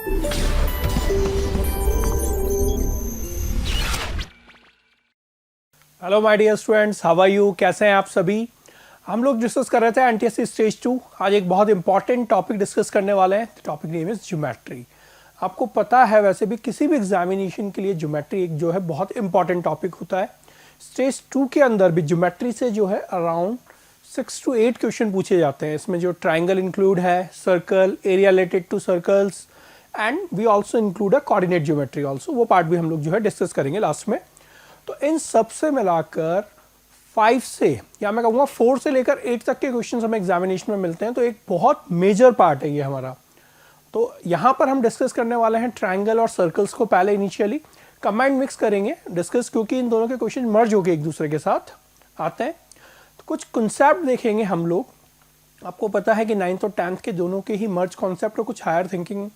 Hello my dear students, how are you? कैसे हैं आप सभी? हम लोग डिस्कस कर रहे थे एनटीएससी स्टेज 2। आज एक बहुत इंपॉर्टेंट टॉपिक डिस्कस करने वाले हैं। Topic name is geometry. आपको पता है वैसे भी किसी भी एग्जामिनेशन के लिए ज्योमेट्री एक जो है बहुत इंपॉर्टेंट टॉपिक होता है। स्टेज 2 के अंदर भी ज्योमेट्री से जो है अराउंड 6 to 8 क्वेश्चन पूछे जाते हैं। इसमें जो ट्राइंगल इंक्लूड है, circle, area related to circles, and we also include a coordinate geometry also. वो पार्ट भी हम लोग जो है डिस्कस करेंगे लास्ट में। तो इन सब से मिलाकर 5 से या मैं कहूँगा 4 से लेकर 8 तक के क्वेश्चन हमें एग्जामिनेशन में मिलते हैं। तो एक बहुत मेजर पार्ट है ये हमारा। तो यहाँ पर हम डिस्कस करने वाले हैं ट्रायंगल और सर्कल्स को। पहले इनिशियली कंबाइंड मिक्स करेंगे डिस्कस, क्योंकि इन दोनों के क्वेश्चन मर्ज होकर एक दूसरे के साथ आते हैं। तो कुछ कंसेप्ट देखेंगे हम लोग। आपको पता है कि 9th और 10th के दोनों के ही मर्ज कॉन्सेप्ट और कुछ हायर थिंकिंग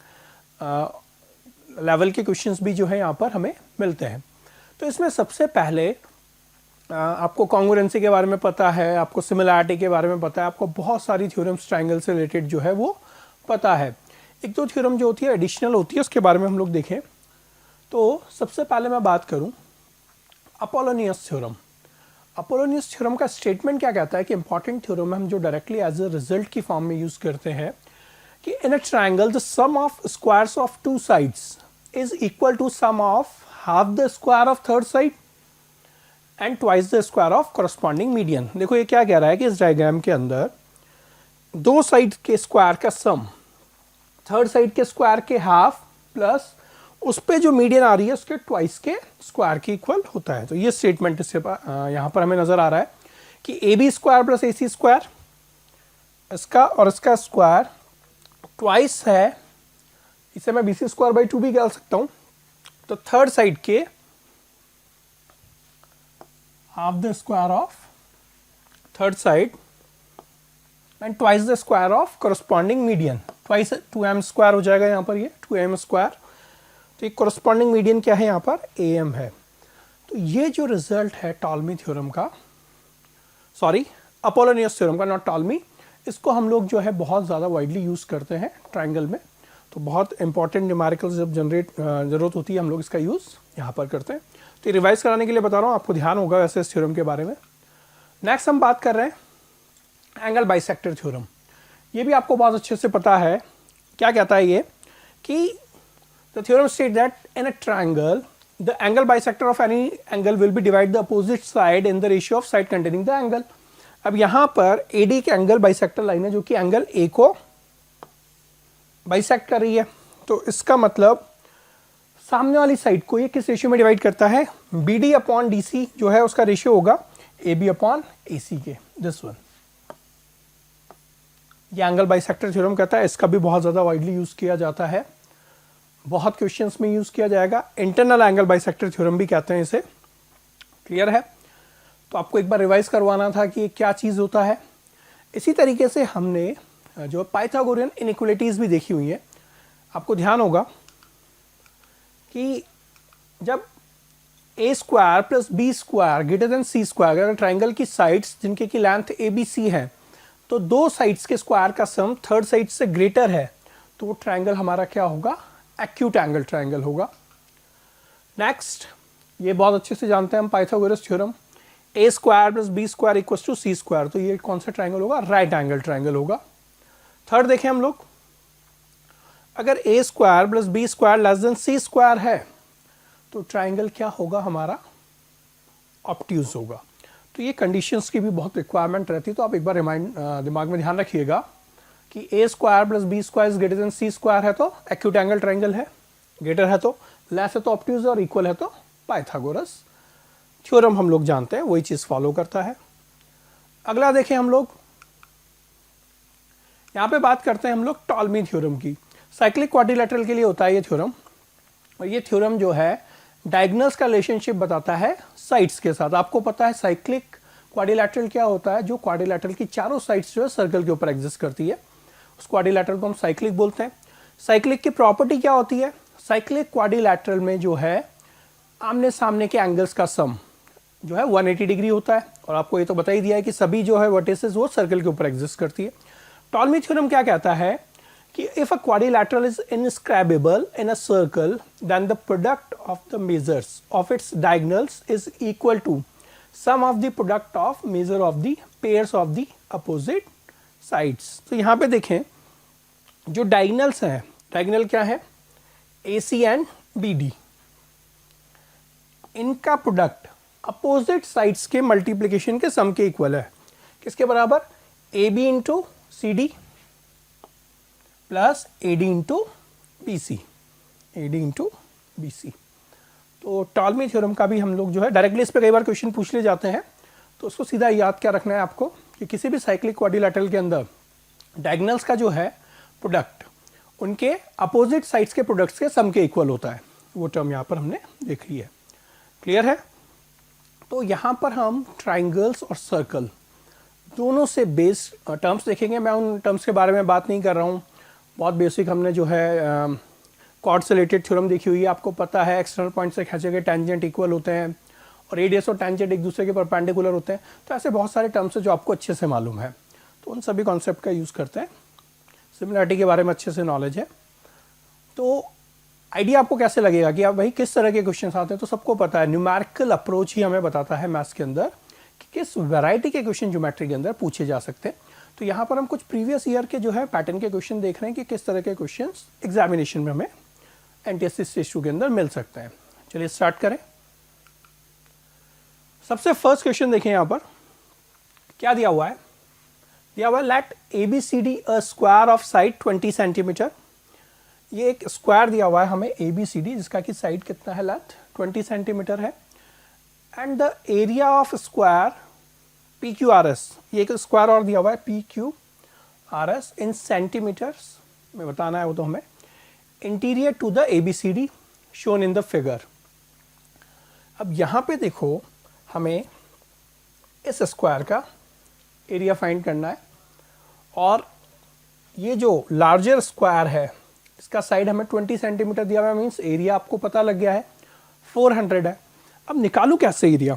लेवल के क्वेश्चंस भी जो है यहाँ पर हमें मिलते हैं। तो इसमें सबसे पहले आपको कॉन्ग्रुएंसी के बारे में पता है, आपको सिमिलैरिटी के बारे में पता है, आपको बहुत सारी थ्योरम्स ट्रायंगल से रिलेटेड जो है वो पता है। एक दो थ्योरम जो होती है एडिशनल होती है, उसके बारे में हम लोग देखें। तो सबसे पहले मैं बात करूं अपोलोनियस थ्योरम। अपोलोनियस थ्योरम का स्टेटमेंट क्या कहता है कि इंपॉर्टेंट थ्योरम है, हम जो डायरेक्टली एज अ रिजल्ट की फॉर्म में यूज करते हैं कि in a triangle the sum of squares of two sides is equal to sum of half the square of third side and twice the square of corresponding median. देखो ये क्या कह रहा है कि इस डायग्राम के अंदर दो साइड के स्क्वायर का सम थर्ड साइड के स्क्वायर के हाफ प्लस उस पे जो मीडियन आ रही है उसके ट्वाइस के स्क्वायर के इक्वल होता है। तो ये स्टेटमेंट इससे यहाँ पर हमें नजर आ रहा है कि A B square plus A C square, इसका और इसका स्क्वायर ट्वाइस है। इसे मैं बी सी स्क्वायर बाई 2 भी कह सकता हूँ। तो थर्ड साइड के half the square of third side and twice the square of corresponding median. Twice 2m square हो जाएगा यहाँ पर, ये 2m स्क्वायर। तो ये करस्पॉन्डिंग मीडियन क्या है यहाँ पर? am है। तो ये जो रिजल्ट है टॉलमी थ्योरम का, सॉरी अपोलोनियस थ्योरम का, नॉट टॉलमी, इसको हम लोग जो है बहुत ज़्यादा वाइडली यूज़ करते हैं ट्रायंगल में। तो बहुत इंपॉर्टेंट न्यूमेरिकल्स जब जनरेट जरूरत होती है हम लोग इसका यूज़ यहाँ पर करते हैं। तो ये रिवाइज कराने के लिए बता रहा हूँ, आपको ध्यान होगा वैसे इस थ्योरम के बारे में। नेक्स्ट हम बात कर रहे हैं एंगल बाइसेक्टर थ्योरम। ये भी आपको बहुत अच्छे से पता है। क्या कहता है ये कि the theorem state that in a triangle the angle bisector of any angle will be divide the opposite side in the ratio of side containing the angle. अब यहाँ पर एडी के एंगल बाइसेक्टर लाइन है जो कि angle A को bisect कर रही है। तो इसका मतलब सामने वाली साइड को ये किस रेशियो में डिवाइड करता है? B D upon D C जो है उसका रेशियो होगा ए बी अपॉन ए सी के, दिस वन। ये एंगल बाइसेक्टर थ्योरम कहता है। इसका भी बहुत ज़्यादा वाइडली यूज़ किया जाता है, बहुत क्वेश्चंस में यूज़ किया जाएगा। इंटरनल एंगल बाइसेक्टर थ्योरम भी कहते हैं इसे। क्लियर है? तो आपको एक बार रिवाइज करवाना था कि क्या चीज़ होता है। इसी तरीके से हमने जो पाइथागोरियन इनइक्वालिटीज़ भी देखी हुई है। आपको ध्यान होगा कि जब a square plus b square greater than c square, अगर ट्राइंगल की साइड्स जिनके की लेंथ ए बी सी है, तो दो साइड्स के स्क्वायर का सम थर्ड साइड से ग्रेटर है, तो वो ट्राइंगल हमारा क्या होगा? एक्यूट एंगल ट्राइंगल होगा। नेक्स्ट, ये बहुत अच्छे से जानते हैं हम Pythagoras theorem, a square plus b square equal to c square. तो ये कौन सा ट्राइंगल होगा? राइट एंगल ट्राइंगल होगा। थर्ड देखें हम लोग, अगर a square plus b square less than c square है तो ट्राइंगल क्या होगा हमारा? ऑब्ट्यूज होगा। तो ये कंडीशंस की भी बहुत रिक्वायरमेंट रहती है। तो आप एक बार दिमाग में ध्यान रखिएगा कि a square plus b square is greater than c square है तो एक्यूट एंगल ट्राइंगल है, ग्रेटर है तो लेस है तो ऑब्ट्यूज, और इक्वल है तो पाइथागोरस थ्योरम हम लोग जानते हैं, वही चीज़ फॉलो करता है। अगला देखें हम लोग, यहाँ पे बात करते हैं हम लोग टॉलमी थ्योरम की। साइक्लिक क्वाड्रिलेटरल के लिए होता है ये थ्योरम, और ये थ्योरम जो है डायगोनल्स का रिलेशनशिप बताता है साइड्स के साथ। आपको पता है साइक्लिक क्वाड्रिलेटरल क्या होता है? जो क्वाड्रिलेटरल की चारों साइड्स जो है सर्कल के ऊपर एग्जिस्ट करती है, उस क्वाड्रिलेटरल को हम साइक्लिक बोलते हैं। साइक्लिक की प्रॉपर्टी क्या होती है? साइक्लिक क्वाड्रिलेटरल में जो है आमने सामने के एंगल्स का सम जो है 180 डिग्री होता है, और आपको ये तो बता ही दिया है कि सभी जो है वर्टिसेस वो सर्कल के ऊपर एग्जिस्ट करती है। टॉलमी थ्योरम क्या कहता है कि if a quadrilateral is inscribable in a circle then the product of the measures of its diagonals is equal to sum of the product of measure of the pairs of the opposite sides। तो यहाँ पे देखें जो diagonals हैं, diagonal क्या है, AC and BD, इनका product opposite sides के मल्टीप्लिकेशन के सम के इक्वल है। किसके बराबर, AB into CD plus AD into BC, AD into BC। तो टॉलमी थ्योरम का भी हम लोग जो है डायरेक्टली इस पे कई बार क्वेश्चन पूछ ले जाते हैं, तो उसको सीधा याद क्या रखना है आपको कि किसी भी साइक्लिक क्वाड्रिलैटरल के अंदर डायगोनल्स का जो है प्रोडक्ट उनके अपोजिट साइड्स के प्रोडक्ट्स के सम के इक्वल होता है। वो टर्म यहाँ पर हमने देख ली है। क्लियर है? तो यहाँ पर हम ट्राइंगल्स और सर्कल दोनों से बेस्ड टर्म्स देखेंगे। मैं उन टर्म्स के बारे में बात नहीं कर रहा हूँ, बहुत बेसिक हमने जो है कॉर्ड से रिलेटेड थ्योरम देखी हुई है, आपको पता है एक्सटर्नल पॉइंट से खींचे गए टेंजेंट इक्वल होते हैं और रेडियस और टेंजेंट एक दूसरे के परपेंडिकुलर होते हैं। तो ऐसे बहुत सारे टर्म्स हैं जो आपको अच्छे से मालूम है, तो उन सभी कॉन्सेप्ट का यूज़ करते हैं। सिमिलरिटी के बारे में अच्छे से नॉलेज है, तो आइडिया आपको कैसे लगेगा कि आप भाई किस तरह के क्वेश्चन आते हैं। तो सबको पता है न्यूमेरिकल अप्रोच ही हमें बताता है मैथ्स के अंदर कि किस वैरायटी के क्वेश्चन ज्योमेट्री के अंदर पूछे जा सकते हैं। तो यहाँ पर हम कुछ प्रीवियस ईयर के जो है पैटर्न के क्वेश्चन देख रहे हैं कि किस तरह के क्वेश्चन एग्जामिनेशन में हमें NTSC स्टेज 2 के अंदर मिल सकते हैं। चलिए स्टार्ट करें। सबसे फर्स्ट क्वेश्चन देखें, यहाँ पर क्या दिया हुआ है, दिया हुआ है let ABCD a square of side 20 centimetre. ये एक स्क्वायर दिया हुआ है हमें ABCD जिसका कि साइड कितना है, लेंथ 20 सेंटीमीटर है, and the area of square PQRS, ये एक स्क्वायर और दिया हुआ है PQRS इन सेंटीमीटर्स में बताना है वो तो हमें, interior to the ABCD shown in the figure. अब यहाँ पे देखो हमें इस स्क्वायर का एरिया फाइंड करना है और ये जो लार्जर स्क्वायर है इसका साइड हमें 20 सेंटीमीटर दिया हुआ है, मीन्स एरिया आपको पता लग गया है 400 है। अब निकालूं कैसे एरिया,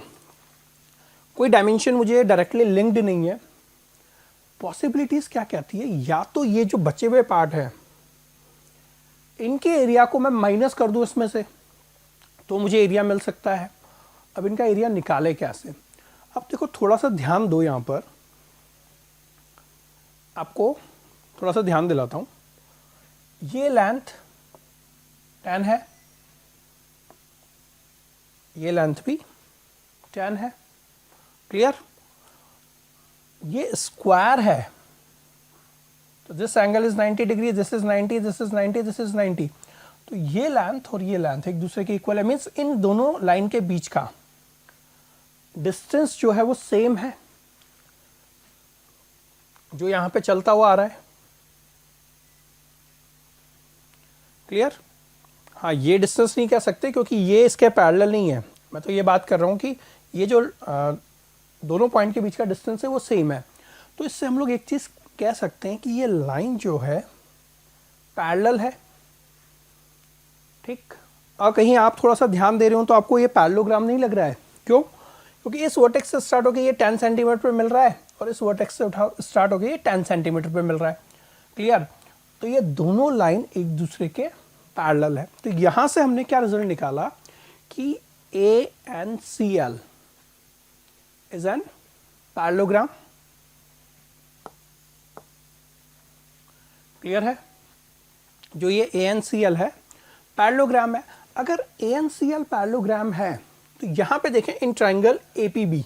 कोई डायमेंशन मुझे डायरेक्टली लिंक्ड नहीं है। पॉसिबिलिटीज क्या कहती है, या तो ये जो बचे हुए पार्ट है इनके एरिया को मैं माइनस कर दूं इसमें से तो मुझे एरिया मिल सकता है। अब इनका एरिया निकाले कैसे, अब देखो थोड़ा सा ध्यान दो, यहाँ पर आपको थोड़ा सा ध्यान दिलाता हूं। ये लेंथ 10 है, ये लेंथ भी 10 है। क्लियर? ये स्क्वायर है तो this angle is 90 degree, this is 90, this is 90, this is 90। तो ये लेंथ और ये लेंथ एक दूसरे के इक्वल है, मीन्स इन दोनों लाइन के बीच का डिस्टेंस जो है वो सेम है जो यहां पे चलता हुआ आ रहा है। क्लियर? हाँ, ये डिस्टेंस नहीं कह सकते क्योंकि ये इसके पैरेलल नहीं है। मैं तो ये बात कर रहा हूं कि ये जो दोनों पॉइंट के बीच का डिस्टेंस है वो सेम है। तो इससे हम लोग एक चीज कह सकते हैं कि ये लाइन जो है पैरेलल है। ठीक? और कहीं आप थोड़ा सा ध्यान दे रहे हो तो आपको ये पैरेललोग्राम नहीं लग रहा है। क्यों? क्योंकि इस वर्टेक्स से स्टार्ट होकर ये 10 सेंटीमीटर पे मिल रहा है और इस वर्टेक्स से स्टार्ट होकर ये 10 सेंटीमीटर पे मिल रहा है। क्लियर? तो ये दोनों लाइन एक दूसरे के पैरेलल है। तो यहां से हमने क्या रिजल्ट निकाला कि ANCL is an parallelogram. Clear है? जो ये ANCL है पैरेललोग्राम है। अगर ANCL पैरेललोग्राम है तो यहां पे देखें इन ट्राइंगल APB,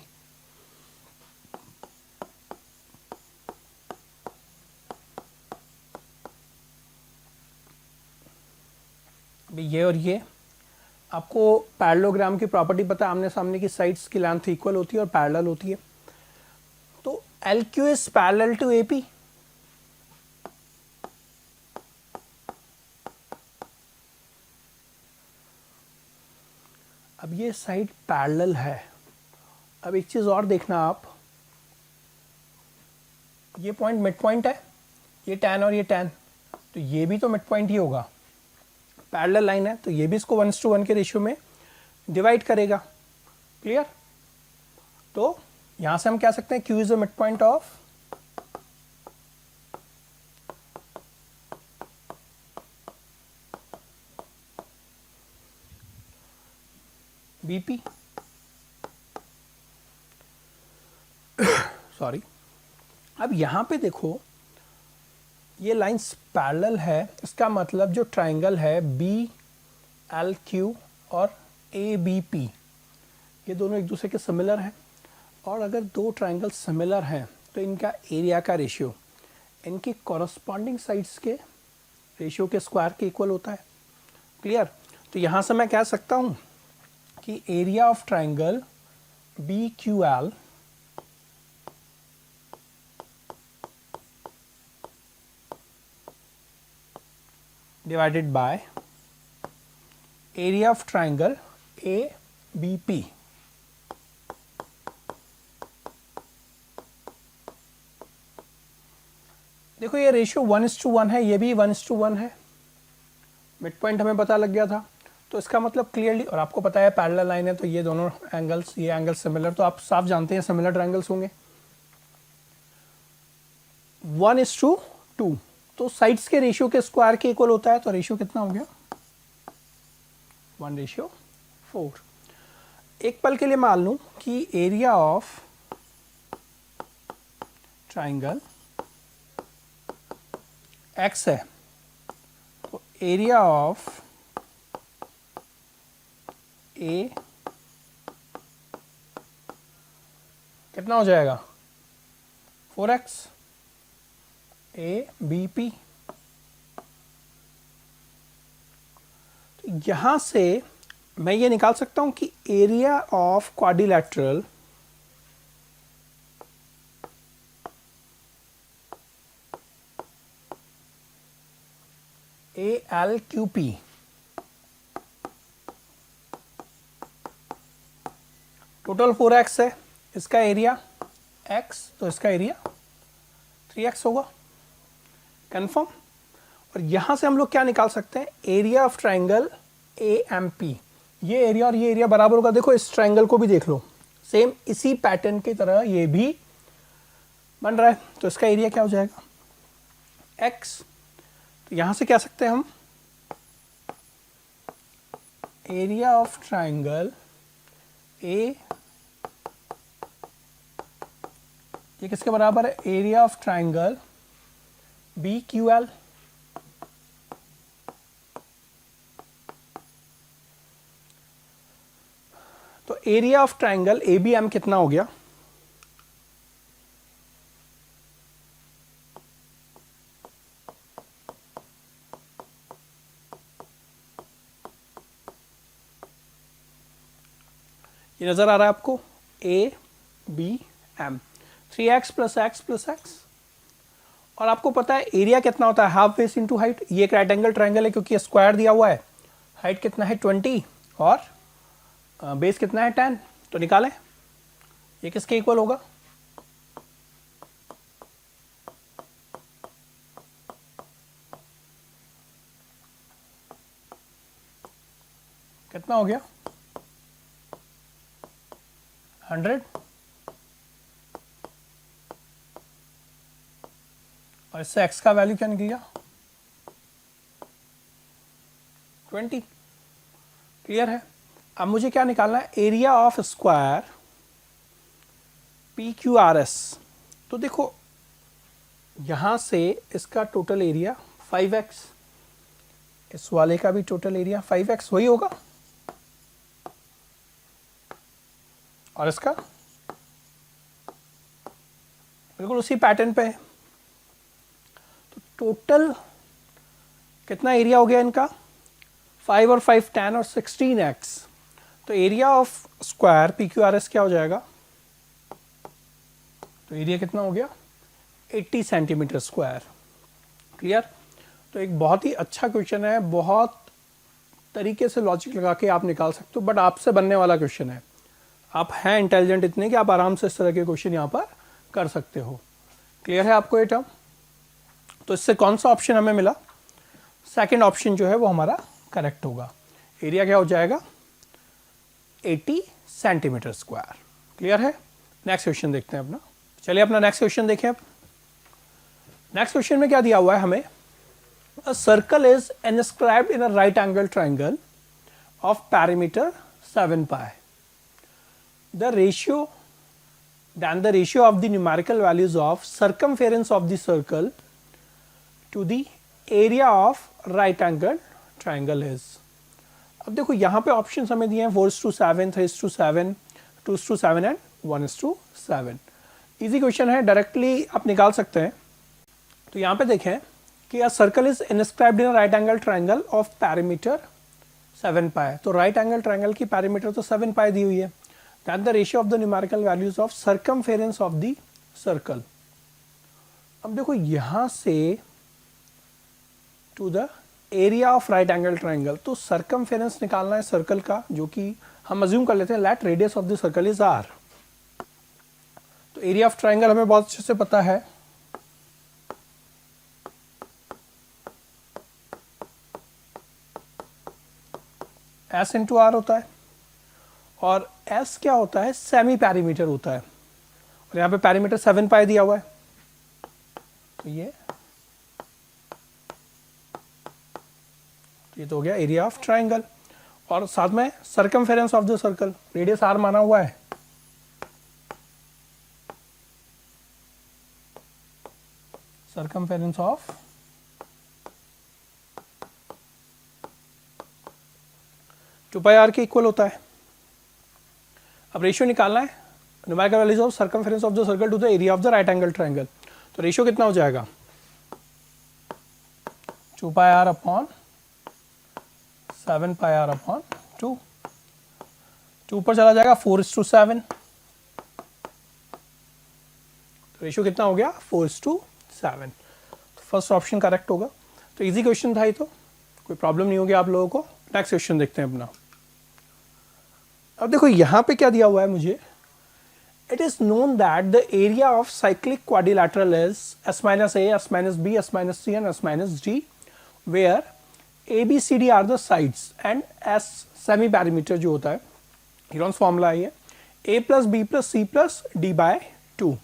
ये और ये आपको पैरेललोग्राम की प्रॉपर्टी पता है, आमने सामने की साइड्स की लेंथ इक्वल होती है और पैरेलल होती है। तो LQ is parallel to AP। अब ये साइड पैरेलल है। अब एक चीज और देखना आप, ये पॉइंट मिड पॉइंट है, ये 10 और ये 10, तो ये भी तो मिड पॉइंट ही होगा। पैरेलल लाइन है तो ये भी इसको 1:1 के रेशियो में डिवाइड करेगा। क्लियर? तो यहां से हम कह सकते हैं Q is the mid point of BP, sorry. अब यहाँ पे देखो ये लाइंस पैरेलल है, इसका मतलब जो ट्राइंगल है बी एल क्यू और ए बी पी, ये दोनों एक दूसरे के सिमिलर हैं। और अगर दो ट्राइंगल सिमिलर हैं तो इनका एरिया का रेशियो इनके कॉरस्पॉन्डिंग साइड्स के रेशियो के स्क्वायर के इक्वल होता है। क्लियर? तो यहाँ से मैं कह सकता हूँ कि area of triangle B Q L divided by area of triangle ABP। देखो ये रेशियो 1:1 है, ये भी 1:1 है, मिड पॉइंट हमें पता लग गया था। तो इसका मतलब क्लियरली, और आपको पता है पैरेलल लाइन है तो ये दोनों एंगल्स, ये एंगल सिमिलर, तो आप साफ जानते हैं सिमिलर ट्रायंगल्स होंगे। 1:2, तो साइड्स के रेशियो के स्क्वायर के इक्वल होता है, तो रेशियो कितना हो गया 1:4। एक पल के लिए मान लूं कि एरिया ऑफ ट्राइंगल x है, तो एरिया ऑफ ए कितना हो जाएगा 4x ए बी पी। तो यहां से मैं ये निकाल सकता हूं कि area of quadrilateral A L Q P total 4x है, इसका एरिया x, तो इसका एरिया 3x होगा। कंफर्म? और यहां से हम लोग क्या निकाल सकते हैं, area of triangle A M P. ये एरिया और ये एरिया बराबर होगा। देखो इस ट्राइंगल को भी देख लो, सेम इसी पैटर्न की तरह ये भी बन रहा है, तो इसका एरिया क्या हो जाएगा x। तो यहां से क्या सकते हैं हम, एरिया ऑफ ट्राइंगल ए, ये किसके बराबर है, area of triangle B Q l. तो area of triangle a b m कितना हो गया, ये नजर आ रहा है आपको, a b m 3x plus x plus x. और आपको पता है एरिया कितना होता है, हाफ बेस इंटू हाइट। ये एक राइट एंगल ट्राइंगल है क्योंकि स्क्वायर दिया हुआ है, हाइट कितना है 20 और बेस कितना है 10, तो निकालें ये किसके इक्वल होगा, कितना हो गया 100, और इससे x का वैल्यू क्या निकल गया 20। क्लियर है? अब मुझे क्या निकालना है, area of square P Q R S. तो देखो यहां से इसका टोटल एरिया 5x, इस वाले का भी टोटल एरिया 5x वही होगा, और इसका बिल्कुल उसी पैटर्न पे है। तो टोटल कितना एरिया हो गया इनका, 5 और 5 10 और 16x। तो area of square P Q R S क्या हो जाएगा, तो एरिया कितना हो गया 80 सेंटीमीटर स्क्वायर। क्लियर? तो एक बहुत ही अच्छा क्वेश्चन है, बहुत तरीके से लॉजिक लगा के आप निकाल सकते हो, बट आपसे बनने वाला क्वेश्चन है। आप हैं इंटेलिजेंट इतने कि आप आराम से इस तरह के क्वेश्चन यहाँ पर कर सकते हो। क्लियर है आपको ये टर्म? तो इससे कौन सा ऑप्शन हमें मिला, सेकंड ऑप्शन जो है वो हमारा करेक्ट होगा। एरिया क्या हो जाएगा 80 सेंटीमीटर स्क्वायर। क्लियर है? नेक्स्ट क्वेश्चन देखते हैं अपना। चलिए अपना नेक्स्ट क्वेश्चन देखें। अब नेक्स्ट क्वेश्चन में क्या दिया हुआ है हमें, a circle is inscribed in a right angle triangle of parameter 7 pi. The ratio of the numerical values of circumference of the circle to the area of right angle triangle is. अब देखो यहाँ पे option हमें दिए हैं 4:7, 3:7, 2:7 and 1:7. Easy question है, directly आप निकाल सकते हैं. तो यहाँ पे देखें कि a circle is inscribed in right angle triangle of parameter 7 pi. तो राइट एंगल ट्राइंगल की पैरामीटर तो 7 पाई दी हुई है. That the ratio of the numerical values of circumference of the circle. अब देखो यहाँ से to the area of right angle triangle, तो सर्कमफेरेंस निकालना है सर्कल का, जो कि हम अज्यूम कर लेते हैं let radius of the circle is R. तो एरिया ऑफ ट्राइंगल हमें बहुत अच्छे से पता है, S इंटू आर होता है, और S क्या होता है, सेमी पैरीमीटर होता है. और यहाँ पे पैरीमीटर 7 पाई दिया हुआ है. तो ये तो हो गया एरिया ऑफ ट्राइंगल. और साथ में circumference of the circle, radius R माना हुआ है. सर्कमफेरेंस ऑफ 2 पाई आर के इक्वल होता है. अब रेशियो निकालना है, numerical values of circumference of the circle to the area of the right angle triangle. तो रेशियो कितना हो जाएगा, 2 pi R upon 7 pi R upon 2. 2 ऊपर चला जाएगा 4:7. तो रेशियो कितना हो गया, 4:7. तो फर्स्ट ऑप्शन करेक्ट होगा. तो इजी क्वेश्चन था ये, तो कोई प्रॉब्लम नहीं होगी आप लोगों को. नेक्स्ट क्वेश्चन देखते हैं अपना. अब देखो यहाँ पे क्या दिया हुआ है मुझे, it is known that the area of cyclic quadrilateral is S-A, S-B, S-C and S-D, where ABCD are the sides and S semi perimeter जो होता है, हीरोन्स फॉर्मूला है ये, A plus B plus C plus D by 2.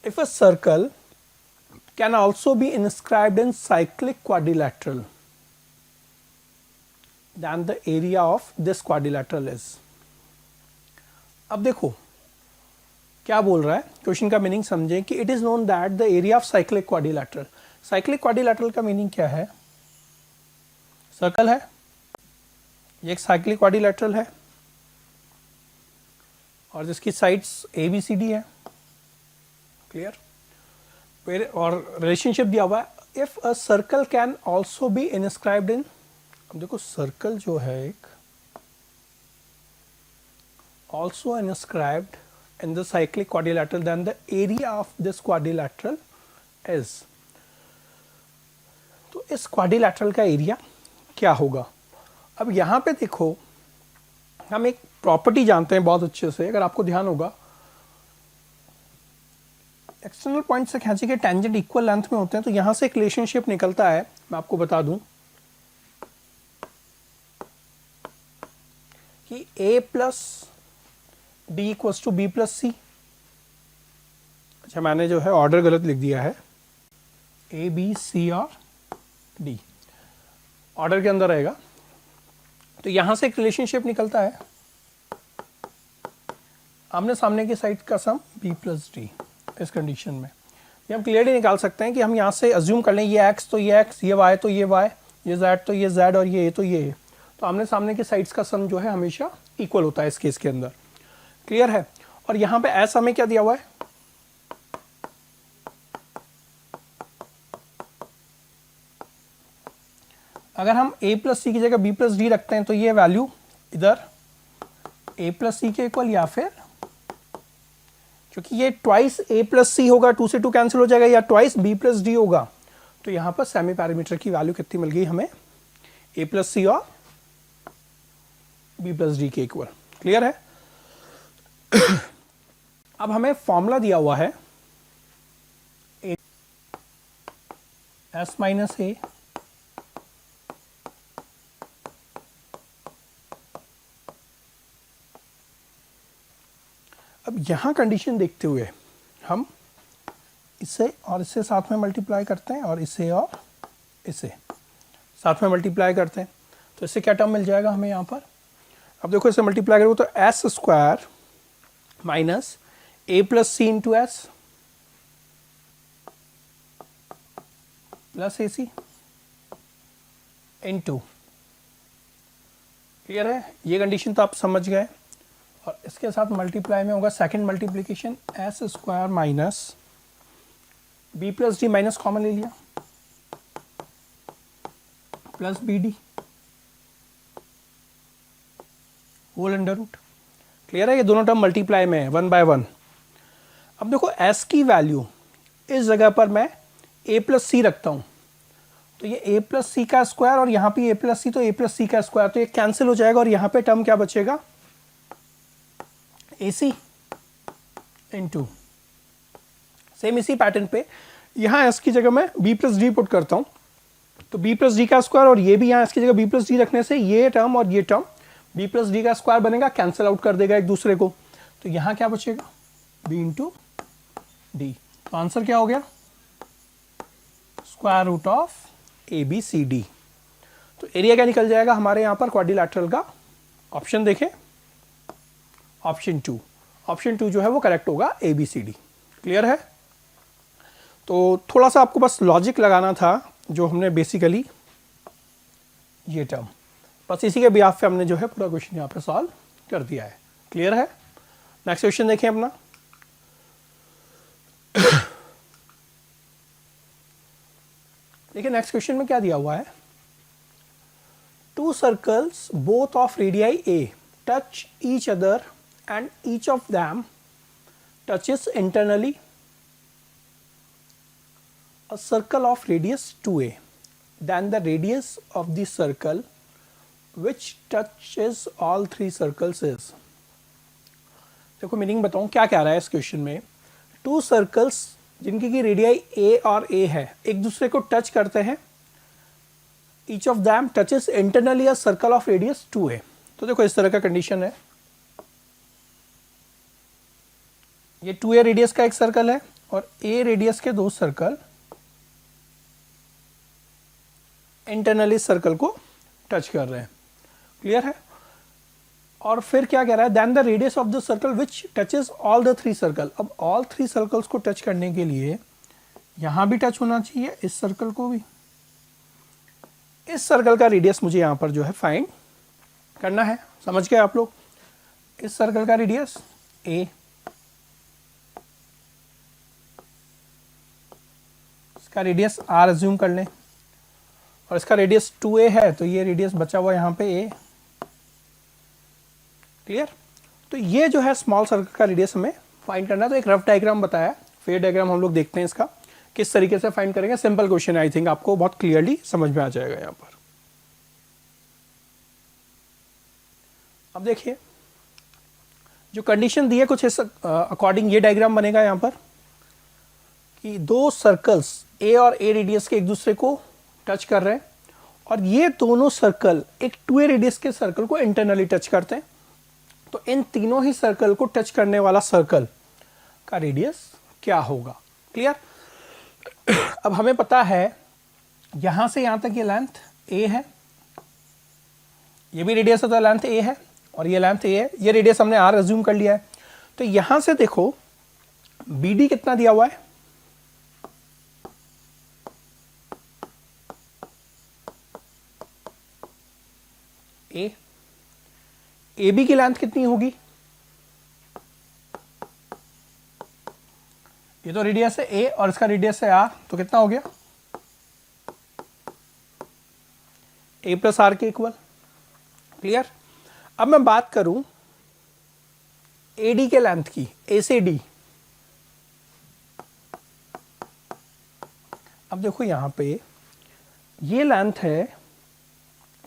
If a circle can also be inscribed in cyclic quadrilateral, then the area of this quadrilateral is. अब देखो क्या बोल रहा है, क्वेश्चन का मीनिंग समझें कि it is known that the area of cyclic quadrilateral. Cyclic quadrilateral का मीनिंग क्या है, सर्कल है, ये एक साइक्लिक क्वाड्रिलैटरल है और जिसकी साइड्स ABCD है. क्लियर. और रिलेशनशिप दिया हुआ है, if a circle can also be inscribed in. अब देखो सर्कल जो है एक also inscribed in the cyclic quadrilateral, then the area of this quadrilateral is. तो इस क्वाड्रिलैटरल का एरिया क्या होगा. अब यहाँ पे देखो हम एक प्रॉपर्टी जानते हैं बहुत अच्छे से, अगर आपको ध्यान होगा, एक्सटर्नल पॉइंट से खींचे के टेंजेंट इक्वल लेंथ में होते हैं. तो यहाँ से एक रिलेशनशिप निकलता है, मैं आपको बता दूं कि A plus D equals to B plus C. अच्छा मैंने जो है ऑर्डर गलत लिख दिया है, A B C और D ऑर्डर के अंदर रहेगा. तो यहां से एक रिलेशनशिप निकलता है, आमने सामने की साइड का सम B प्लस D. इस कंडीशन में ये हम क्लियरली निकाल सकते हैं कि हम यहाँ से अज्यूम कर लें ये x तो ये x, ये y तो ये y, ये z तो ये z और ये a तो ये a. तो आमने सामने के साइड्स का सम जो है हमेशा इक्वल होता है इस केस के अंदर. क्लियर है. और यहाँ पे s हमें क्या दिया हुआ है, अगर हम a प्लस सी की जगह b प्लस डी रखते हैं तो ये वैल्यू इधर a प्लस सी के इक्वल, या फिर क्योंकि ये ट्वाइस a प्लस सी होगा, 2 से 2 कैंसिल हो जाएगा, या ट्वाइस b प्लस डी होगा. तो यहाँ पर सेमी पैरामीटर की वैल्यू कितनी मिल गई हमें, a प्लस सी और b प्लस डी के इक्वल. क्लियर है. अब हमें फॉर्मूला दिया हुआ है S माइनस ए अब यहां कंडीशन देखते हुए हम इसे और इससे साथ में मल्टीप्लाई करते हैं और इसे और इसे साथ में मल्टीप्लाई करते हैं. तो इससे क्या टर्म मिल जाएगा हमें यहाँ पर, अब देखो इसे मल्टीप्लाई करो तो S square minus A plus C into S plus A C into, clear है, ये कंडीशन तो आप समझ गए। और इसके साथ मल्टीप्लाई में होगा second multiplication S square minus B plus D, minus common ले लिया, plus B D whole under root. Clear है, ये दोनों टर्म मल्टीप्लाई में है 1 बाय 1। अब देखो s की वैल्यू इस जगह पर मैं a प्लस सी रखता हूं, तो ये a प्लस सी का स्क्वायर और यहाँ पे a प्लस सी, तो a प्लस सी का स्क्वायर, तो ये कैंसिल हो जाएगा और यहाँ पे टर्म क्या बचेगा, ac इंटू, सेम इसी पैटर्न पे यहाँ s की जगह मैं b प्लस डी पुट करता हूँ, तो b प्लस डी का स्क्वायर और ये भी यहाँ s की जगह b प्लस डी रखने से ये टर्म और ये टर्म b प्लस डी का स्क्वायर बनेगा, कैंसिल आउट कर देगा एक दूसरे को, तो यहाँ क्या बचेगा b इंटू डी। तो आंसर क्या हो गया, square root of A B C D. तो एरिया क्या निकल जाएगा हमारे यहाँ पर क्वाड्रिलैटरल का, ऑप्शन देखें ऑप्शन 2, ऑप्शन 2 जो है वो करेक्ट होगा A B C D. Clear है, तो थोड़ा सा आपको बस लॉजिक लगाना था जो हमने बेसिकली ये टर्म, बस इसी के बिहाफ पे हमने जो है पूरा क्वेश्चन यहाँ पे सॉल्व कर दिया है। क्लियर है, नेक्स्ट क्वेश्चन देखें अपना। देखिए नेक्स्ट क्वेश्चन में क्या दिया हुआ है, to circles both of radii a touch each other and each of them touches internally a circle of radius 2a then the radius of the circle which touches all three circles is। देखो meaning बताऊं क्या कह रहा है इस question में, to circles जिनकी की रेडियाई a और a है एक दूसरे को टच करते हैं, each of them touches internally a circle of radius 2a। तो देखो इस तरह का कंडीशन है, ये 2a रेडियस का एक सर्कल है और a रेडियस के दो सर्कल इंटरनली सर्कल को टच कर रहे हैं। क्लियर है, और फिर क्या कह रहा है, then the radius of the circle which touches all the three circle. अब ऑल थ्री सर्कल्स को टच करने के लिए यहां भी टच होना चाहिए, इस सर्कल को भी, इस सर्कल का रेडियस मुझे यहां पर जो है फाइंड करना है। समझ गए आप लोग, इस सर्कल का रेडियस a, इसका रेडियस r अज्यूम कर लें और इसका रेडियस 2a है, तो ये रेडियस बचा हुआ यहाँ पे a। क्लियर, तो ये जो है स्मॉल सर्कल का रेडियस हमें फाइंड करना है। तो एक रफ डायग्राम बताया, फेयर डायग्राम हम लोग देखते हैं इसका किस तरीके से फाइंड करेंगे। सिंपल क्वेश्चन है, आई थिंक आपको बहुत क्लियरली समझ में आ जाएगा यहाँ पर। अब देखिए जो कंडीशन दी है कुछ इस अकॉर्डिंग ये डायग्राम बनेगा यहाँ पर कि दो सर्कल्स a और a रेडियस के एक दूसरे को टच कर रहे हैं और ये दोनों सर्कल एक 2a रेडियस के सर्कल को इंटरनली टच करते हैं, तो इन तीनों ही सर्कल को टच करने वाला सर्कल का रेडियस क्या होगा। क्लियर, अब हमें पता है यहां से यहां तक ये लेंथ a है, ये भी रेडियस है तो लेंथ a है और ये लेंथ a है, ये रेडियस हमने r अज्यूम कर लिया है। तो यहां से देखो bd कितना दिया हुआ है, ए बी की लेंथ कितनी होगी, ये तो रेडियस है a और इसका रेडियस है r, तो कितना हो गया a प्लस आर के इक्वल। क्लियर, अब मैं बात करूं AD के लेंथ की, A से D। अब देखो यहां पे ये लेंथ है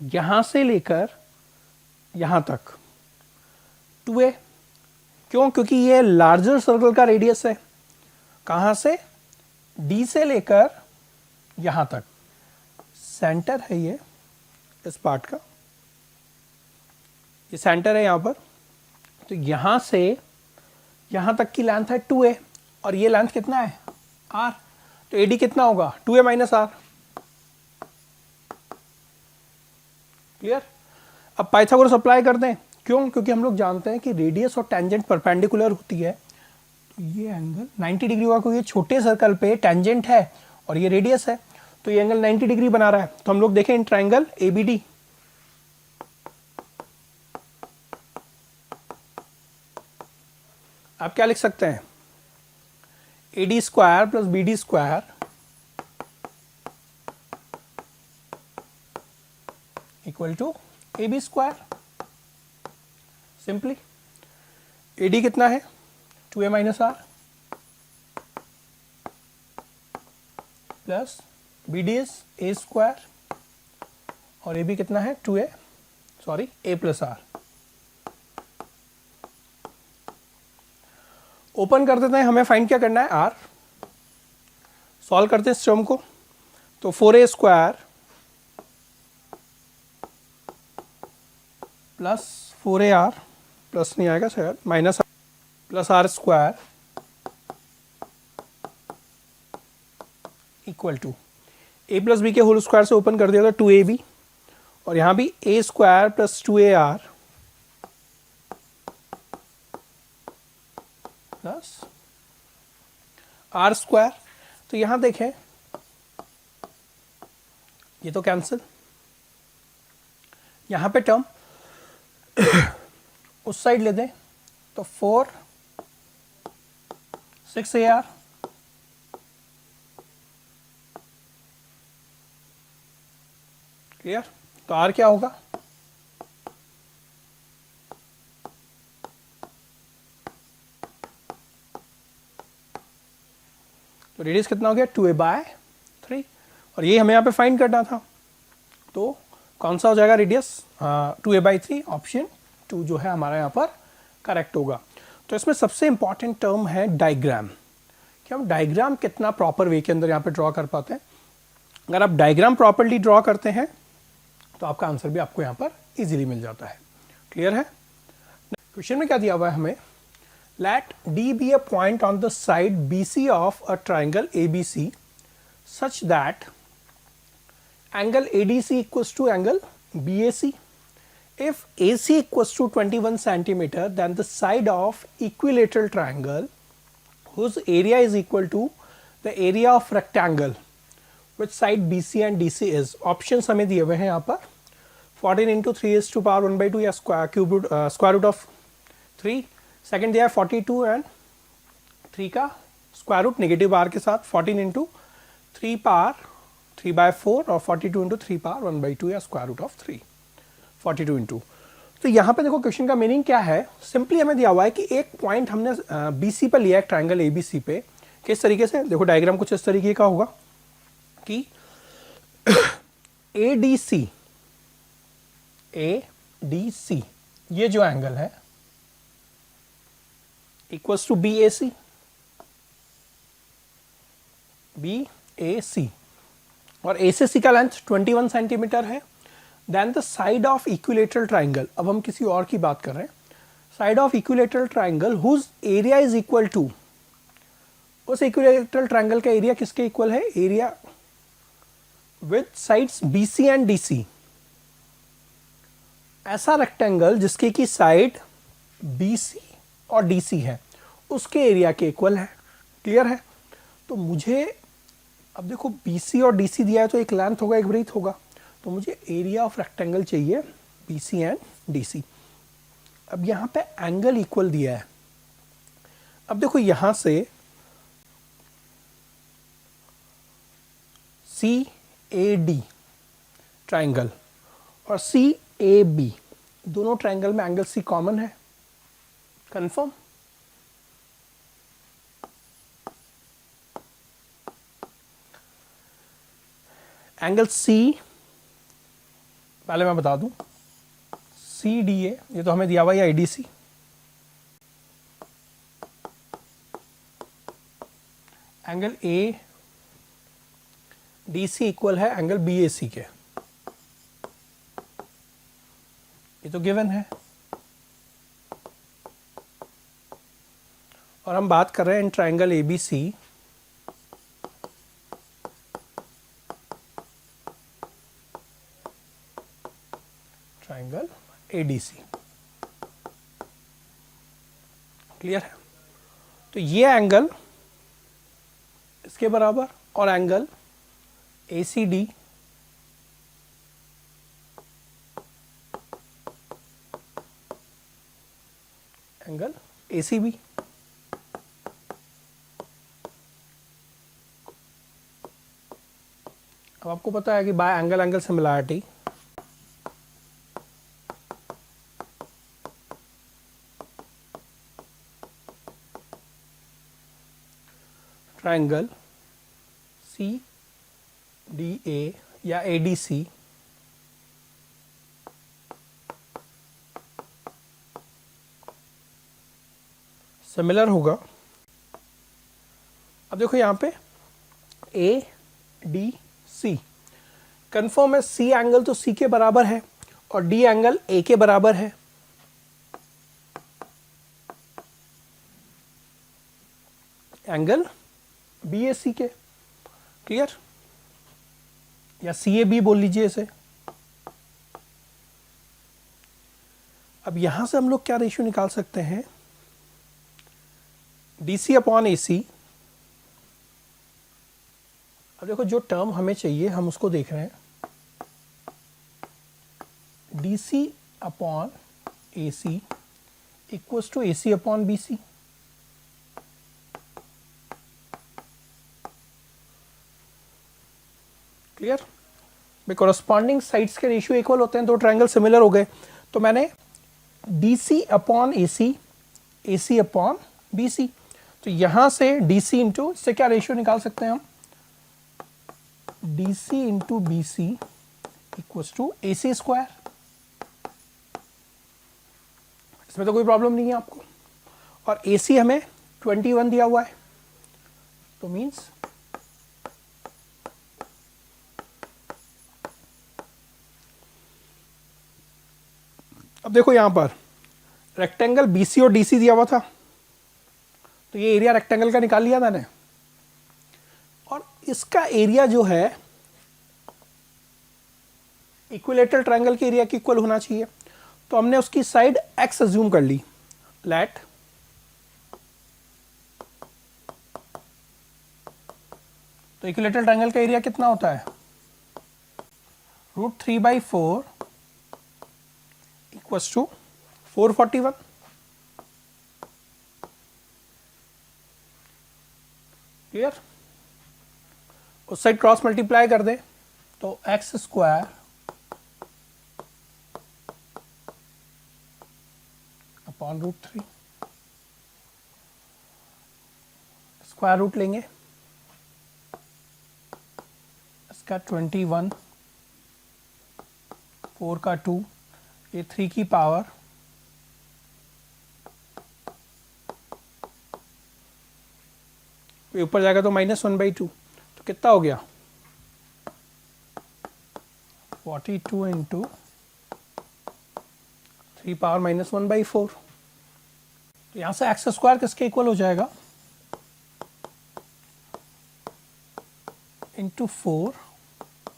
यहां से लेकर यहां तक 2a, क्यों, क्योंकि ये लार्जर सर्कल का रेडियस है, कहां से, D से लेकर यहां तक, सेंटर है ये इस पार्ट का, ये सेंटर है यहां पर, तो यहां से यहां तक की लेंथ है 2a और ये लेंथ कितना है r, तो AD कितना होगा 2a माइनस r। क्लियर, अब पाइथागोरस अप्लाई कर दें, क्यों? क्योंकि हम लोग जानते हैं कि रेडियस और टेंजेंट परपेंडिकुलर होती है। तो ये एंगल 90 डिग्री हुआ क्योंकि ये छोटे सर्कल पे टेंजेंट है और ये रेडियस है, तो ये एंगल 90 डिग्री बना रहा है। तो हम लोग देखें इन ट्राइंगल एबीडी, आप क्या लिख सकते हैं? AD square plus BD square equal to AB square. Simply AD कितना है? 2A minus R plus BD is A square और AB कितना है? 2A, sorry A plus R. Open कर देते हैं, हमें फाइंड क्या करना है? आर। सॉल्व करते हैं इस टर्म को, तो 4A square plus 4AR plus नहीं आएगा शायद, minus plus R square equal to A plus B के होल स्क्वायर से ओपन कर दिया था 2AB, और यहाँ भी A square plus 2AR plus R square. तो यहां देखें, ये तो कैंसिल, यहां पे टर्म उस साइड ले दें तो 4 6AR क्लियर। तो आर क्या होगा? तो रेडियस कितना हो गया? 2A/3, और ये हमें यहाँ पे फाइंड करना था, तो कौन सा हो जाएगा रेडियस? 2A/3, ऑप्शन 2 जो है हमारा यहाँ पर करेक्ट होगा। तो इसमें सबसे इंपॉर्टेंट टर्म है डायग्राम, कि हम डायग्राम कितना प्रॉपर वे के अंदर यहाँ पे ड्रॉ कर पाते हैं। अगर आप डायग्राम प्रॉपरली ड्रॉ करते हैं तो आपका आंसर भी आपको यहाँ पर इजीली मिल जाता है। क्लियर है? क्वेश्चन में क्या दिया हुआ है हमें? Let D be a point on the side BC of a triangle ABC such that angle ADC equals to angle BAC. If AC equals to 21 centimeter, then the side of equilateral triangle whose area is equal to the area of rectangle which side BC and DC is. Options हमें दिए हुए हैं यहाँ पर 14 into 3 is to power 1/2 या square root of 3. Second दिया है 42 and 3 का स्क्वायर रूट नेगेटिव आर के साथ 14 इंटू 3 पावर 3/4 और 42 इंटू 3 पावर 1/2 या स्क्वायर रूट ऑफ 3 42 इंटू। तो यहाँ पे देखो क्वेश्चन का मीनिंग क्या है? सिंपली हमें दिया हुआ है कि एक पॉइंट हमने BC पर लिया है, ट्राइंगल ABC पे। किस तरीके से? देखो डायग्राम कुछ इस तरीके का होगा कि ADC ये जो एंगल है इक्वल्स टू BAC और A से C का लेंथ 21 सेंटीमीटर है। Then the side of equilateral triangle, अब हम किसी और की बात कर रहे हैं, side of equilateral triangle whose area is equal to, उस इक्विलेटरल ट्राइंगल का एरिया किसके इक्वल है? Area with sides BC and DC। ऐसा रेक्टेंगल जिसके की साइड BC और DC है उसके एरिया के इक्वल है। क्लियर है? तो मुझे अब देखो BC और DC दिया है तो एक लेंथ होगा एक ब्रीथ होगा, तो मुझे एरिया ऑफ रेक्टेंगल चाहिए BC एंड DC। अब यहाँ पे एंगल इक्वल दिया है। अब देखो यहाँ से CAD ट्राइंगल और CAB दोनों ट्राइंगल में एंगल C कॉमन है। कंफर्म? एंगल C पहले मैं बता दूं, CDA ये तो हमें दिया हुआ है ADC, एंगल ADC इक्वल है एंगल BAC के, ये तो गिवन है। और हम बात कर रहे हैं in triangle ABC triangle ADC। Clear है? तो ये एंगल इसके बराबर और एंगल ACD एंगल ACB। अब आपको पता है कि bye angle angle similarity triangle CDA या ADC सिमिलर होगा। अब देखो यहां पे ADC कंफर्म है, C एंगल तो C के बराबर है और D एंगल A के बराबर है। एंगल BAC के, क्लियर, या CAB बोल लीजिए इसे। अब यहां से हम लोग क्या रेशियो निकाल सकते हैं, DC अपॉन AC। अब देखो जो टर्म हमें चाहिए हम उसको देख रहे हैं, DC upon AC equals to AC upon BC। Clear? भाई कॉरस्पॉन्डिंग साइड्स के रेशियो इक्वल होते हैं तो ट्रायंगल सिमिलर हो गए। तो मैंने DC upon AC, AC upon BC, तो यहां से DC इंटू, इससे क्या रेशियो निकाल सकते हैं हम, DC into BC equals to AC square. इसमें तो कोई प्रॉब्लम नहीं है आपको। और AC हमें 21 दिया हुआ है, तो मीन्स अब देखो यहां पर रेक्टेंगल BC और DC दिया हुआ था, तो ये एरिया रेक्टेंगल का निकाल लिया मैंने, और इसका एरिया जो है इक्विलेटरल ट्रायंगल के एरिया के इक्वल होना चाहिए। तो हमने उसकी साइड x अज्यूम कर ली। लेट तो इक्विलेटरल ट्रायंगल का एरिया कितना होता है, √3/4 इक्वल्स टू 441। क्लियर? उस साइड क्रॉस मल्टीप्लाई कर दे तो x square upon √3, square root लेंगे इसका 21, 4 का 2, ये 3 की पावर ऊपर जाएगा तो -1/2, तो कितना हो गया 42 इंटू 3 पावर -1/4। तो यहां से एक्स स्क्वायर किसके इक्वल हो जाएगा, इंटू 4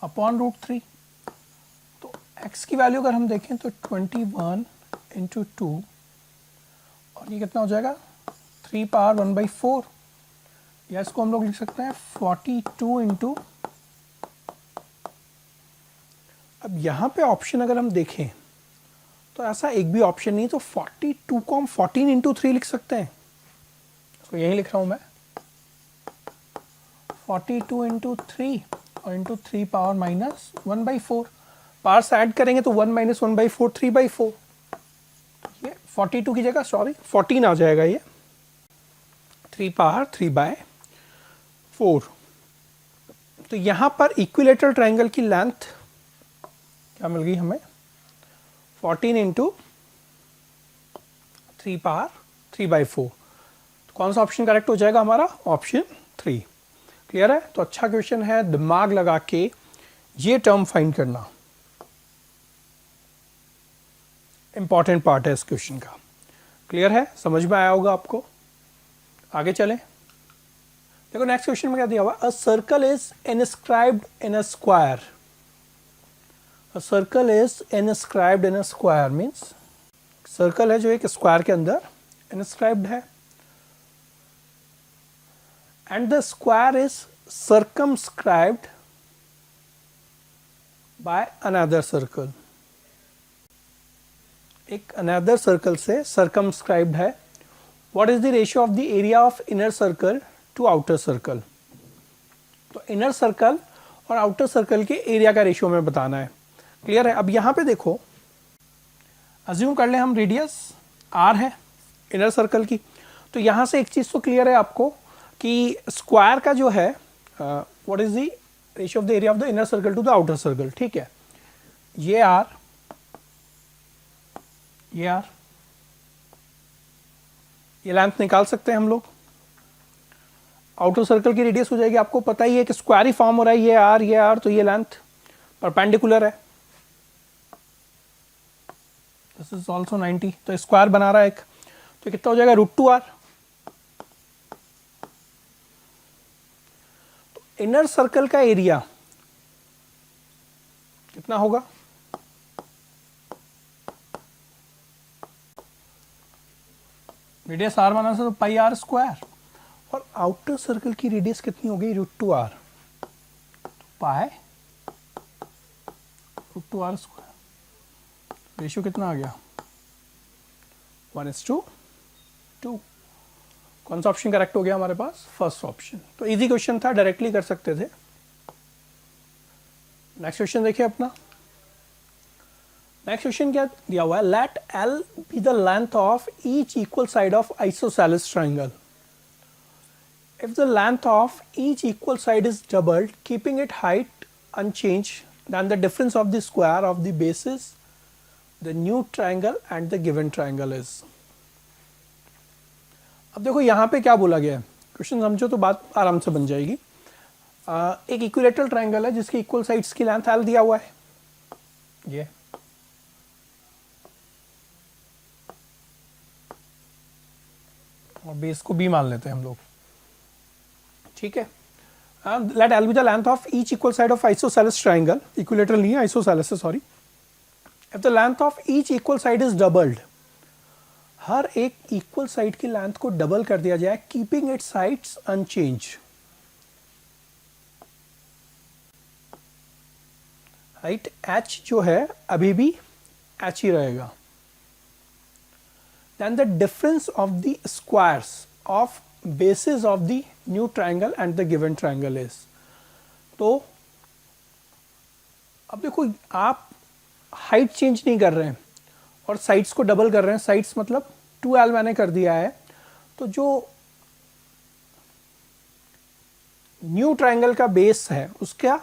अपॉन √3। तो x की वैल्यू अगर हम देखें तो 21 इंटू 2, और ये कितना हो जाएगा 3 पावर 1/4, या इसको हम लोग लिख सकते हैं 42 इंटू, अब यहाँ पे ऑप्शन अगर हम देखें तो ऐसा एक भी ऑप्शन नहीं, तो 42 को हम 14 इंटू 3 लिख सकते हैं। इसको यही लिख रहा हूँ मैं, 42 इंटू 3 और इंटू 3 पावर -1/4, पावर्स ऐड करेंगे तो 1 - 1/4 3/4, ये 42 की जगह सॉरी 14 आ जाएगा, ये 3 पावर 3/4। तो यहाँ पर इक्विलेटरल ट्रायंगल की लेंथ क्या मिल गई हमें, 14 इंटू 3 पावर 3/4। तो कौन सा ऑप्शन करेक्ट हो जाएगा हमारा, ऑप्शन 3। क्लियर है? तो अच्छा क्वेश्चन है, दिमाग लगा के ये टर्म फाइंड करना इंपॉर्टेंट पार्ट है इस क्वेश्चन का। क्लियर है? समझ में आया होगा आपको। आगे चलें। देखो नेक्स्ट क्वेश्चन में क्या दिया हुआ, अ circle is inscribed in a square. A circle is inscribed in a square means circle है जो एक स्क्वायर के अंदर इनस्क्राइब्ड है। and the square is circumscribed by another circle. एक another circle से circumscribed है. What is the ratio of the area of inner circle to outer circle? तो inner circle और outer circle के एरिया का रेशियो हमें बताना है. क्लियर है? अब यहाँ पे देखो, अज्यूम कर ले हम रेडियस r है इनर सर्कल की, तो यहाँ से एक चीज़ तो क्लियर है आपको कि स्क्वायर का जो है what is the ratio of the area of the inner circle to the outer circle. ठीक है, ये r, ये लेंथ निकाल सकते हैं हम लोग. आउटर सर्कल की रेडियस हो जाएगी, आपको पता ही है कि स्क्वायर ही फॉर्म हो रहा है, ये r, तो ये लेंथ परपेंडिकुलर है. दिस इज ऑल्सो 90, तो स्क्वायर बना रहा है एक, तो कितना हो जाएगा √2r. तो इनर सर्कल का एरिया कितना होगा? रेडियस r बना से तो πr², और आउटर सर्कल की रेडियस कितनी हो गई? √2r, पाई √2r². रेशियो कितना आ गया? 1:2. कौन सा ऑप्शन करेक्ट हो गया हमारे पास? First option. तो इजी क्वेश्चन था, डायरेक्टली कर सकते थे. नेक्स्ट क्वेश्चन देखिए अपना. नेक्स्ट क्वेश्चन क्या दिया हुआ है? Let L be the length of each equal side of isosceles triangle. If the length of each equal side is doubled keeping it height unchanged then the difference of the square of the bases the new triangle and the given triangle is. अब देखो यहाँ पे क्या बोला गया है, question समझो तो बात आराम से बन जाएगी. एक इक्विलेटरल ट्राइंगल है जिसके इक्वल साइड्स की लेंथ L दिया हुआ है, ये और बेस को B मान लेते हैं हम लोग. ठीक है, let L be the length of each equal side of isosceles triangle. Equilateral नहीं है, आइसोसेलेस है, sorry. If the length of each equal side is doubled, हर एक इक्वल साइड की लेंथ को डबल कर दिया जाए, keeping it sides unchanged. Height h जो है अभी भी h ही रहेगा. Then the difference of the squares of bases of the new triangle and the given triangle is. तो अब देखो, आप हाइट चेंज नहीं कर रहे हैं और साइड्स को डबल कर रहे हैं. साइड्स मतलब 2l मैंने कर दिया है, तो जो न्यू ट्राइंगल का बेस है उसका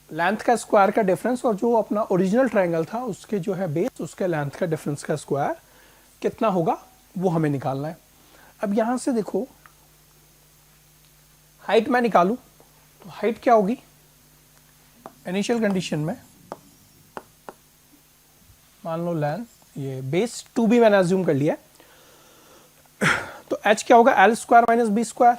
लेंथ का स्क्वायर का डिफरेंस, और जो अपना ओरिजिनल ट्राइंगल था उसके जो है बेस, उसके लेंथ का डिफरेंस का स्क्वायर कितना होगा वो हमें निकालना है. अब यहां से देखो, हाइट मैं निकालूं तो हाइट क्या होगी इनिशियल कंडीशन में? मान लो लेंथ, ये बेस 2b मैंने अज्यूम कर लिया है, तो h क्या होगा? L² minus b².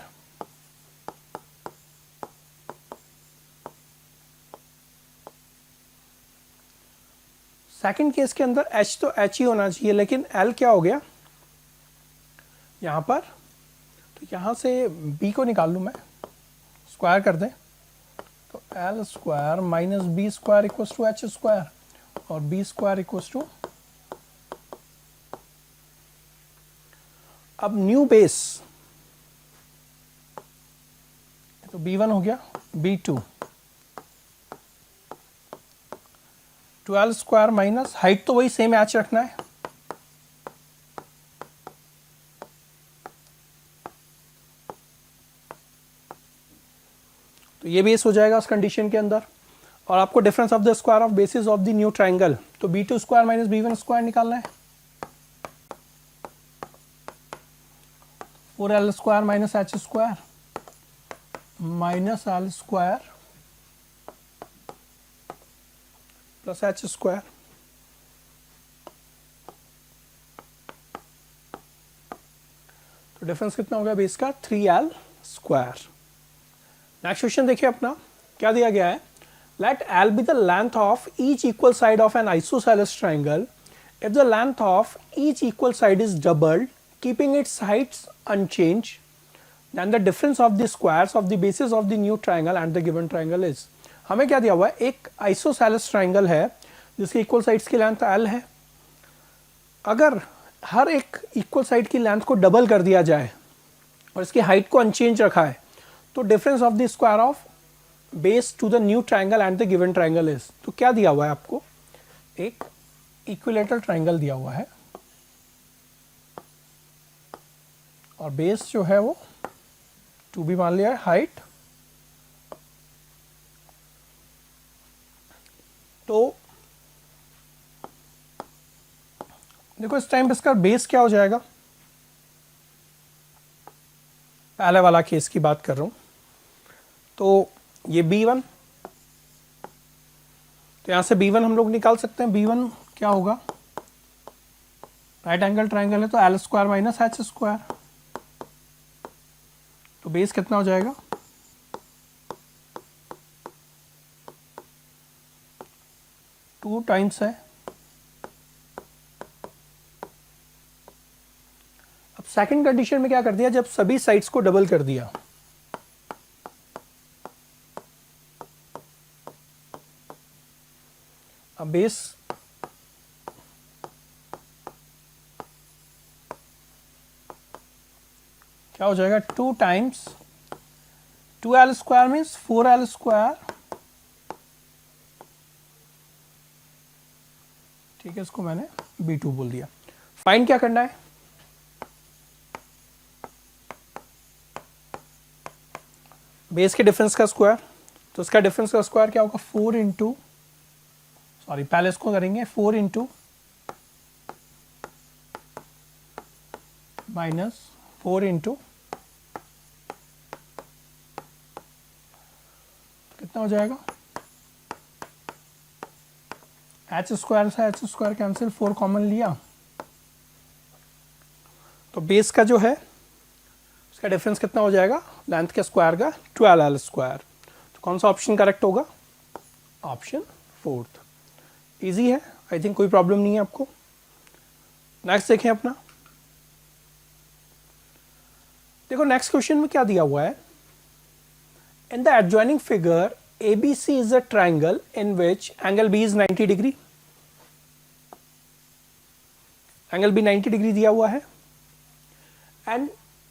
Second case के अंदर h तो h ही होना चाहिए, लेकिन L क्या हो गया यहां पर? तो यहां से b को निकाल लूं मैं, स्क्वायर कर दें, तो L² minus b² equals to h² और b² इक्वल्स टू, अब न्यू बेस, तो b1 हो गया, b2, 12² माइनस हाइट तो वही सेम h रखना है, तो ये बेस हो जाएगा उस कंडीशन के अंदर. और आपको difference of the square of basis of the new triangle, तो b2² माइनस b1² निकालना है. 4l² minus h² minus l² plus h². तो डिफरेंस कितना हो गया बेस का? 3l². नेक्स्ट क्वेश्चन देखिए अपना, क्या दिया गया है? Let L be the length of each equal side of an isosceles triangle. If the length of each equal side is doubled keeping its heights unchanged, then the difference of the squares of the bases of the new triangle and the given triangle is। हमें क्या दिया हुआ है, एक isosceles triangle है जिसकी equal sides की length L है। अगर हर एक इक्वल साइड की लेंथ को डबल कर दिया जाए और इसकी हाइट को अनचेंज रखा है तो difference of the square of base to the new triangle and the given triangle is. तो क्या दिया हुआ है आपको, एक इक्विलेटरल ट्राइंगल दिया हुआ है और बेस जो है वो 2b मान लिया है, हाइट तो देखो इस टाइम पे इसका बेस क्या हो जाएगा, पहले वाला केस की बात कर रहा हूं, तो ये b1, तो यहां से b1 हम लोग निकाल सकते हैं। b1 क्या होगा, राइट एंगल ट्राइंगल है तो L square minus H square, तो बेस कितना हो जाएगा 2 टाइम्स है। अब सेकंड कंडीशन में क्या कर दिया, जब सभी साइड्स को डबल कर दिया अब बेस क्या हो जाएगा 2 times 2L square means 4L square, ठीक है, इसको मैंने B2 बोल दिया। फाइंड क्या करना है, बेस के डिफरेंस का स्क्वायर, तो इसका डिफरेंस का स्क्वायर क्या होगा 4 इंटू, सॉरी पहले इसको करेंगे 4 इंटू माइनस 4 इंटू कितना हो जाएगा H स्क्वायर से H स्क्वायर कैंसिल, 4 कॉमन लिया तो बेस का जो है उसका डिफरेंस कितना हो जाएगा, लेंथ के स्क्वायर का 12L स्क्वायर। तो कौन सा ऑप्शन करेक्ट होगा, ऑप्शन 4। इजी है, आई थिंक कोई प्रॉब्लम नहीं है आपको। नेक्स्ट देखें अपना, देखो नेक्स्ट क्वेश्चन में क्या दिया हुआ है, in the adjoining figure ABC is a triangle in which angle B is 90 degree, angle B 90 degree दिया हुआ है and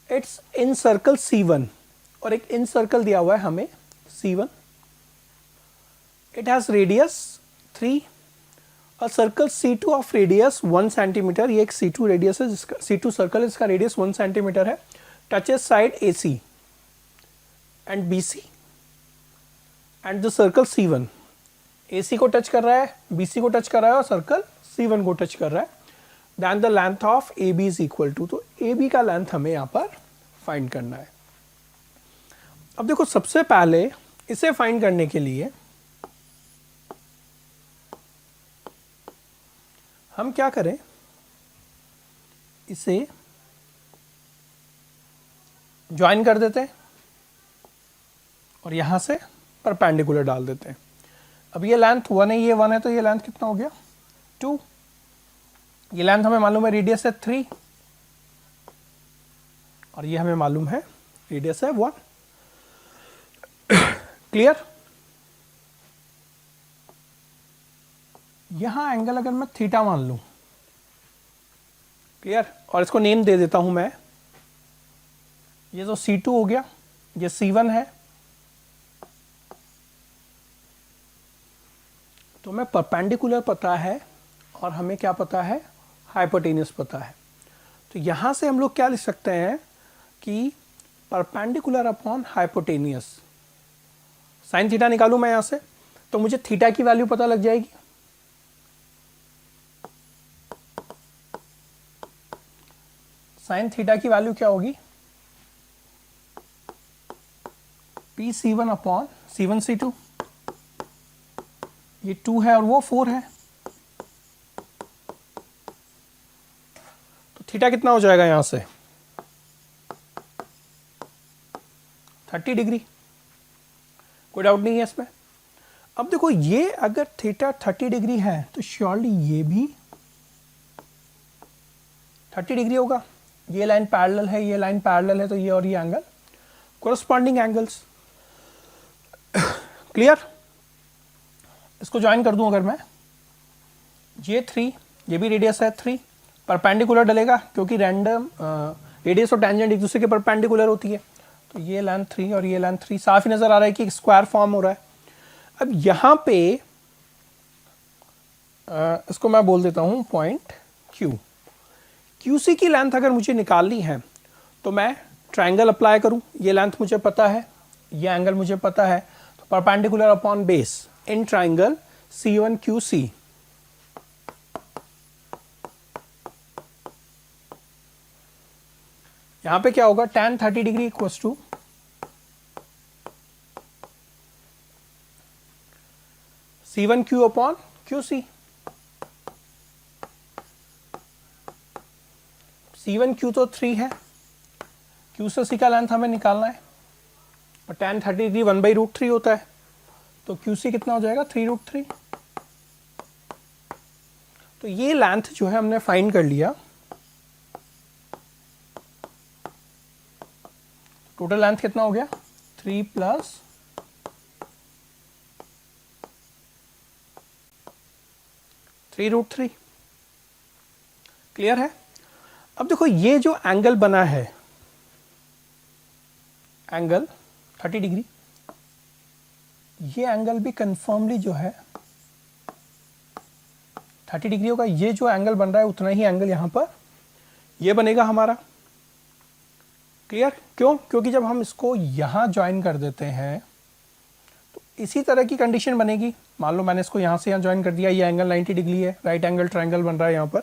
it's in circle C1, और एक इन सर्कल दिया हुआ है हमें C1, it has radius 3, a circle C2 of radius 1 centimetre, ये एक C2 रेडियस है जिसका C2 सर्कल है, इसका रेडियस 1 सेंटीमीटर है, touches side AC and BC and the circle C1, AC को टच कर रहा है, BC को टच कर रहा है और सर्कल C1 को टच कर रहा है, then the length of AB is equal to, तो AB का लेंथ हमें यहाँ पर फाइंड करना है। अब देखो सबसे पहले इसे फाइंड करने के लिए हम क्या करें, इसे ज्वाइन कर देते हैं और यहां से परपेंडिकुलर डाल देते हैं। अब ये लेंथ 1 है, ये 1 है, तो ये लेंथ कितना हो गया 2, ये लेंथ हमें मालूम है रेडियस है 3 और ये हमें मालूम है रेडियस है 1। क्लियर, यहां एंगल अगर मैं थीटा मान लूं, क्लियर, और इसको नेम दे देता हूं मैं, ये तो C2 हो गया, ये C1 है, तो हमें परपेंडिकुलर पता है और हमें क्या पता है, हाइपोटेन्यूस पता है। तो यहां से हम लोग क्या लिख सकते हैं कि perpendicular upon hypotenuse, sine theta निकालूं मैं यहां से तो मुझे थीटा की वैल्यू पता लग जाएगी, साइन थीटा की वैल्यू क्या होगी P C1 upon C1 C2, ये 2 है और वो 4 है, तो थीटा कितना हो जाएगा यहां से 30 डिग्री, कोई डाउट नहीं है इसमें। अब देखो ये अगर थीटा 30 डिग्री है तो श्योरली ये भी 30 डिग्री होगा, ये लाइन पैरेलल है, ये लाइन पैरेलल है, तो ये और ये एंगल कोरस्पॉन्डिंग एंगल्स। क्लियर? इसको ज्वाइन कर दूं अगर मैं, ये 3, ये भी रेडियस है 3, परपेंडिकुलर डलेगा क्योंकि रैंडम रेडियस और टेंजेंट एक दूसरे के परपेंडिकुलर होती है। तो ये लेंथ 3 और ये लेंथ 3, साफ ही नजर आ रहा है कि एक स्क्वायर फॉर्म हो रहा है। अब यहाँ पे इसको मैं बोल देता हूँ पॉइंट Q। QC की लेंथ अगर मुझे निकालनी है तो मैं ट्राइंगल अप्लाई करूँ, ये लेंथ मुझे पता है, ये एंगल मुझे पता है, तो perpendicular upon base in triangle C1QC। यहां पे क्या होगा, tan 30 degree equals to C1Q upon QC। C1Q तो 3 है, Q से C का लेंथ हमें निकालना है, और tan 30 डिग्री 1/√3 होता है, तो QC कितना हो जाएगा 3√3। तो ये लेंथ जो है हमने फाइंड कर लिया। टोटल लेंथ कितना हो गया 3 प्लस 3√3। क्लियर है? अब देखो ये जो एंगल बना है, एंगल 30 डिग्री, ये एंगल भी कंफर्मली जो है 30 डिग्री होगा। ये जो एंगल बन रहा है उतना ही एंगल यहां पर ये बनेगा हमारा। क्लियर? क्यों? क्योंकि जब हम इसको यहां ज्वाइन कर देते हैं तो इसी तरह की कंडीशन बनेगी। मान लो मैंने इसको यहां से यहां ज्वाइन कर दिया, ये एंगल 90 डिग्री है, राइट एंगल ट्रायंगल बन रहा है यहां पर।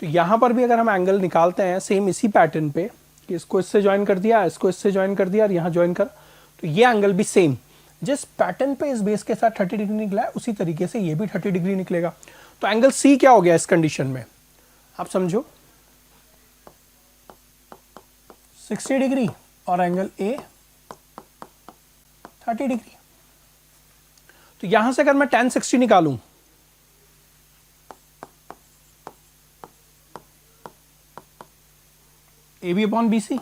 तो यहां पर भी अगर हम एंगल निकालते हैं सेम इसी पैटर्न पे कि इसको इससे ज्वाइन कर दिया, इसको इससे ज्वाइन कर दिया और यहां ज्वाइन कर, तो ये एंगल भी सेम जिस पैटर्न पे इस बेस के साथ 30 डिग्री निकला है उसी तरीके से ये भी 30 डिग्री निकलेगा। तो एंगल सी क्या हो गया इस कंडीशन में, आप समझो 60 डिग्री और एंगल ए 30 डिग्री। तो यहां से अगर मैं tan 60 निकालूं, A B upon B C,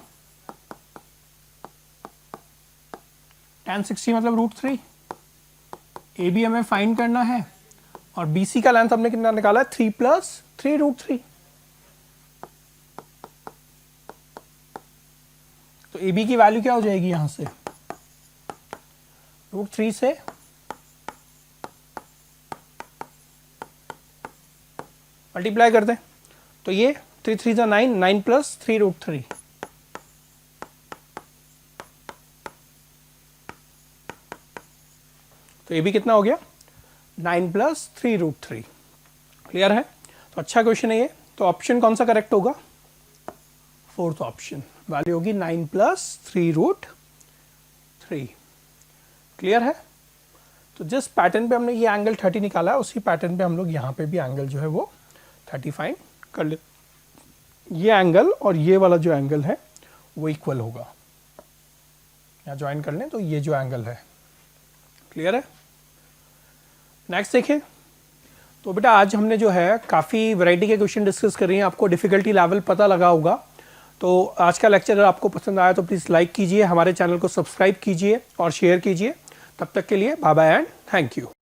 tan 60 मतलब √3, ए बी हमें फाइंड करना है और बी सी का लेंथ हमने कितना निकाला है 3 प्लस 3√3। तो ए बी की वैल्यू क्या हो जाएगी यहां से, √3 से मल्टीप्लाई कर दें तो ये 3 3 9, 9 प्लस 3√3। तो ये भी कितना हो गया 9 प्लस 3√3। क्लियर है? तो अच्छा क्वेश्चन है ये। तो ऑप्शन कौन सा करेक्ट होगा, फोर्थ ऑप्शन, वैल्यू होगी 9 प्लस 3√3। क्लियर है? तो जिस पैटर्न पे हमने ये एंगल 30 निकाला है उसी पैटर्न पे हम लोग यहाँ पे भी एंगल जो है वो 30 फाइंड कर ले। ये एंगल और ये वाला जो एंगल है वो इक्वल होगा, यहाँ ज्वाइन कर लें तो ये जो एंगल है। क्लियर है? नेक्स्ट देखें। तो बेटा आज हमने जो है काफ़ी वैरायटी के क्वेश्चन डिस्कस कर रही हैं, आपको डिफ़िकल्टी लेवल पता लगा होगा। तो आज का लेक्चर अगर आपको पसंद आया तो प्लीज़ लाइक कीजिए, हमारे चैनल को सब्सक्राइब कीजिए और शेयर कीजिए। तब तक के लिए bye bye and thank you.